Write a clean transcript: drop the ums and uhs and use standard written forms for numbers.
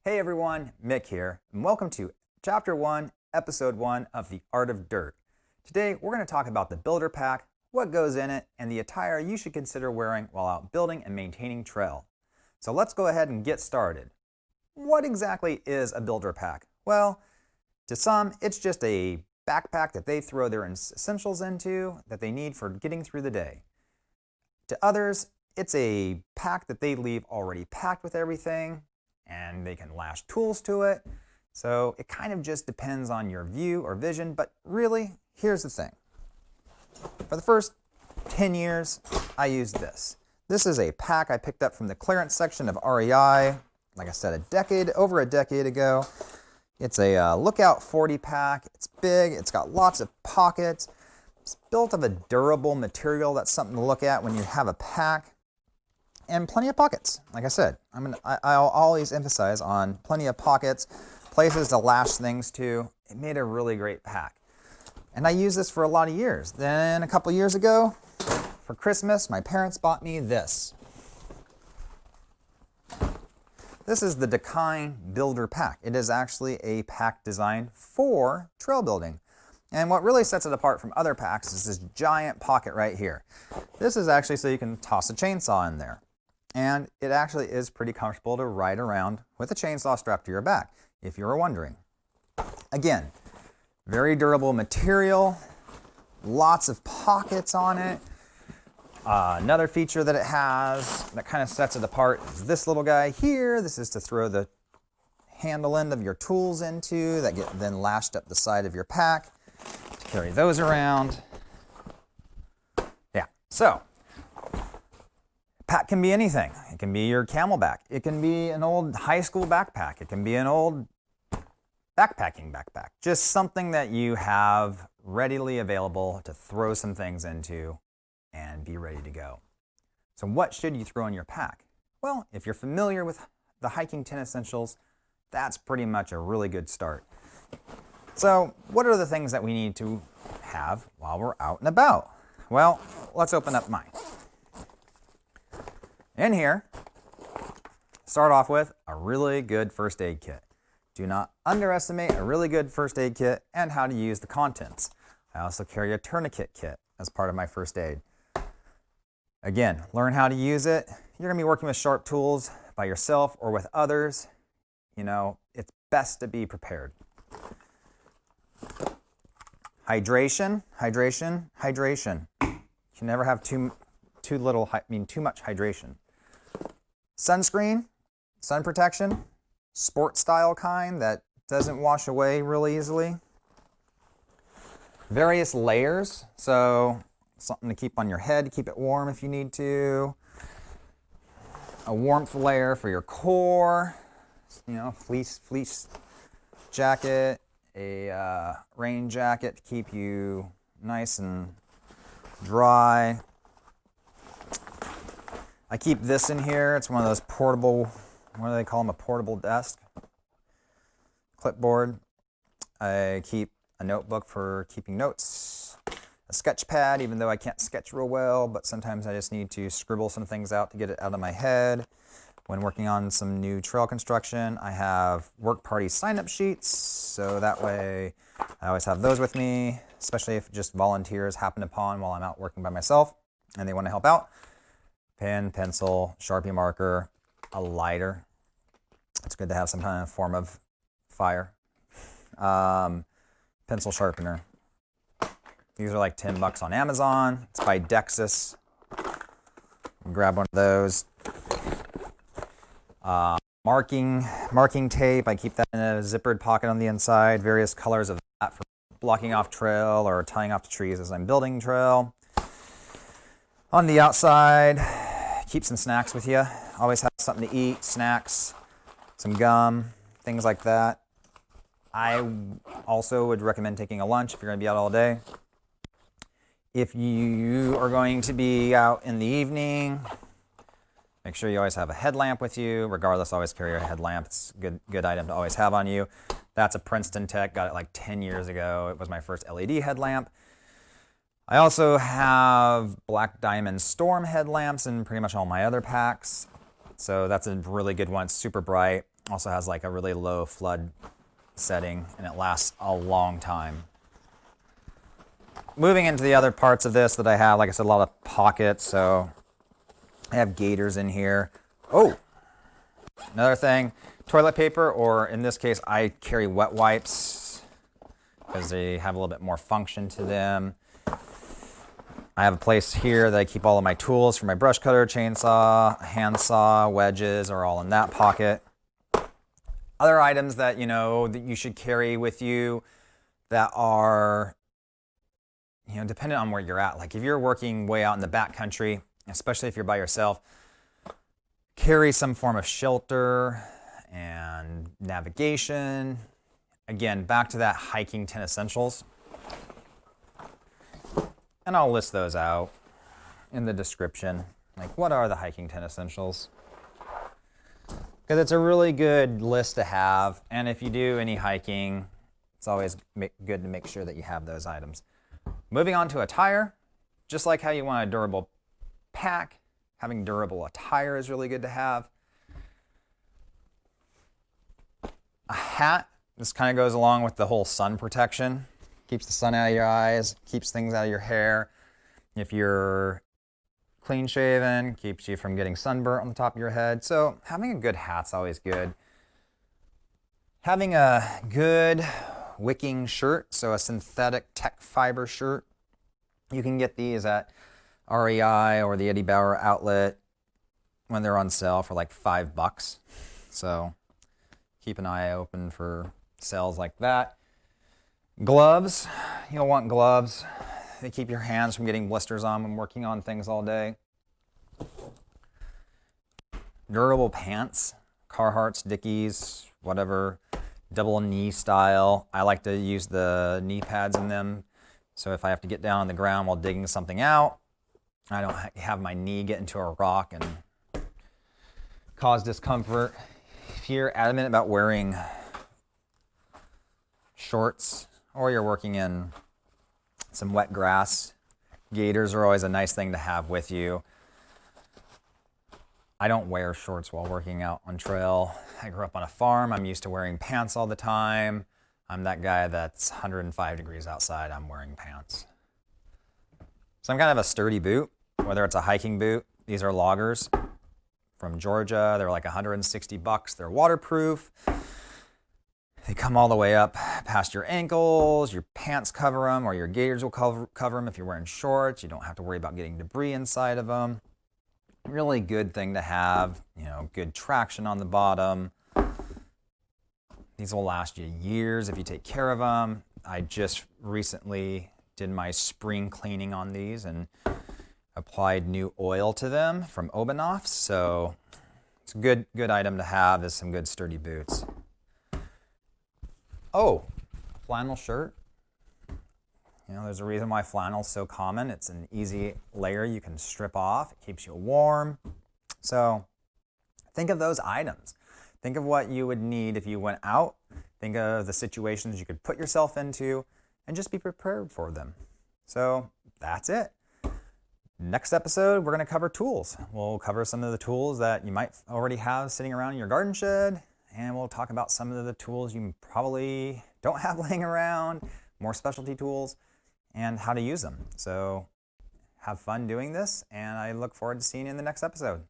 Hey everyone, Mick here, and welcome to Chapter 1, Episode 1 of The Art of Dirt. Today we're going to talk about the builder pack, what goes in it, and the attire you should consider wearing while out building and maintaining trail. So let's go ahead and get started. What exactly is a builder pack? Well, to some, it's just a backpack that they throw their essentials into that they need for getting through the day. To others, it's a pack that they leave already packed with everything, and they can lash tools to it. So it kind of just depends on your view or vision, but really, here's the thing. For the first 10 years, I used this. This is a pack I picked up from the clearance section of REI, like I said, over a decade ago. It's a Lookout 40 pack. It's big, it's got lots of pockets. It's built of a durable material. That's something to look at when you have a pack. And plenty of pockets. Like I said, I'll always emphasize on plenty of pockets, places to lash things to. It made a really great pack. And I used this for a lot of years. Then a couple years ago, for Christmas, my parents bought me this. This is the Dakine Builder Pack. It is actually a pack designed for trail building. And what really sets it apart from other packs is this giant pocket right here. This is actually so you can toss a chainsaw in there. And it actually is pretty comfortable to ride around with a chainsaw strapped to your back, if you were wondering. Again, very durable material, lots of pockets on it. Another feature that it has that kind of sets it apart is this little guy here. This is to throw the handle end of your tools into that get then lashed up the side of your pack to carry those around. Yeah, so pack can be anything. It can be your camelback. It can be an old high school backpack. It can be an old backpacking backpack. Just something that you have readily available to throw some things into and be ready to go. So what should you throw in your pack? Well, if you're familiar with the hiking 10 essentials, that's pretty much a really good start. So what are the things that we need to have while we're out and about? Well, let's open up mine. In here, start off with a really good first aid kit. Do not underestimate a really good first aid kit and how to use the contents. I also carry a tourniquet kit as part of my first aid. Again, learn how to use it. You're going to be working with sharp tools by yourself or with others. You know, it's best to be prepared. Hydration, hydration, hydration. You can never have too much hydration. Sunscreen, sun protection, sports style kind that doesn't wash away really easily. Various layers, so something to keep on your head to keep it warm if you need to. A warmth layer for your core, you know, fleece jacket, a rain jacket to keep you nice and dry. I keep this in here. It's one of those portable, what do they call them, a portable desk, clipboard. I keep a notebook for keeping notes, a sketch pad, even though I can't sketch real well, but sometimes I just need to scribble some things out to get it out of my head. When working on some new trail construction, I have work party sign-up sheets, so that way I always have those with me, especially if just volunteers happen upon while I'm out working by myself and they want to help out. Pen, pencil, Sharpie marker, a lighter. It's good to have some kind of form of fire. Pencil sharpener. These are like $10 on Amazon. It's by Dexus. Grab one of those. Marking tape. I keep that in a zippered pocket on the inside. Various colors of that for blocking off trail or tying off the trees as I'm building trail. On the outside, keep some snacks with you. Always have something to eat, snacks, some gum, things like that. I also would recommend taking a lunch if you're going to be out all day. If you are going to be out in the evening, make sure you always have a headlamp with you. Regardless, always carry a headlamp. It's a good item to always have on you. That's a Princeton Tech. Got it like 10 years ago. It was my first LED headlamp. I also have Black Diamond Storm headlamps in pretty much all my other packs. So that's a really good one. It's super bright. Also has like a really low flood setting, and it lasts a long time. Moving into the other parts of this that I have, like I said, a lot of pockets, so I have gaiters in here. Oh, another thing, toilet paper, or in this case, I carry wet wipes because they have a little bit more function to them. I have a place here that I keep all of my tools for my brush cutter, chainsaw, handsaw, wedges are all in that pocket. Other items that that you should carry with you that are dependent on where you're at. Like if you're working way out in the backcountry, especially if you're by yourself, carry some form of shelter and navigation. Again, back to that hiking 10 essentials. And I'll list those out in the description. Like, what are the hiking 10 essentials? Because it's a really good list to have. And if you do any hiking, it's always good to make sure that you have those items. Moving on to attire, just like how you want a durable pack, having durable attire is really good to have. A hat, this kind of goes along with the whole sun protection. Keeps the sun out of your eyes, keeps things out of your hair. If you're clean shaven, keeps you from getting sunburnt on the top of your head. So having a good hat's always good. Having a good wicking shirt, so a synthetic tech fiber shirt. You can get these at REI or the Eddie Bauer outlet when they're on sale for like $5. So keep an eye open for sales like that. Gloves, you'll want gloves. They keep your hands from getting blisters on when working on things all day. Durable pants, Carhartts, Dickies, whatever, double knee style. I like to use the knee pads in them. So if I have to get down on the ground while digging something out, I don't have my knee get into a rock and cause discomfort. If you're adamant about wearing shorts or you're working in some wet grass, gaiters are always a nice thing to have with you. I don't wear shorts while working out on trail. I grew up on a farm. I'm used to wearing pants all the time. I'm that guy that's 105 degrees outside, I'm wearing pants. Some kind of a sturdy boot, whether it's a hiking boot. These are loggers from Georgia. They're like $160. They're waterproof. They come all the way up past your ankles, your pants cover them, or your gaiters will cover them if you're wearing shorts. You don't have to worry about getting debris inside of them. Really good thing to have, good traction on the bottom. These will last you years if you take care of them. I just recently did my spring cleaning on these and applied new oil to them from Obanoff. So it's a good item to have. Is some good sturdy boots. Oh, flannel shirt. There's a reason why flannel is so common. It's an easy layer you can strip off. It keeps you warm. So think of those items. Think of what you would need if you went out. Think of the situations you could put yourself into and just be prepared for them. So that's it. Next episode, we're going to cover tools. We'll cover some of the tools that you might already have sitting around in your garden shed. And we'll talk about some of the tools you probably don't have laying around, more specialty tools, and how to use them. So have fun doing this, and I look forward to seeing you in the next episode.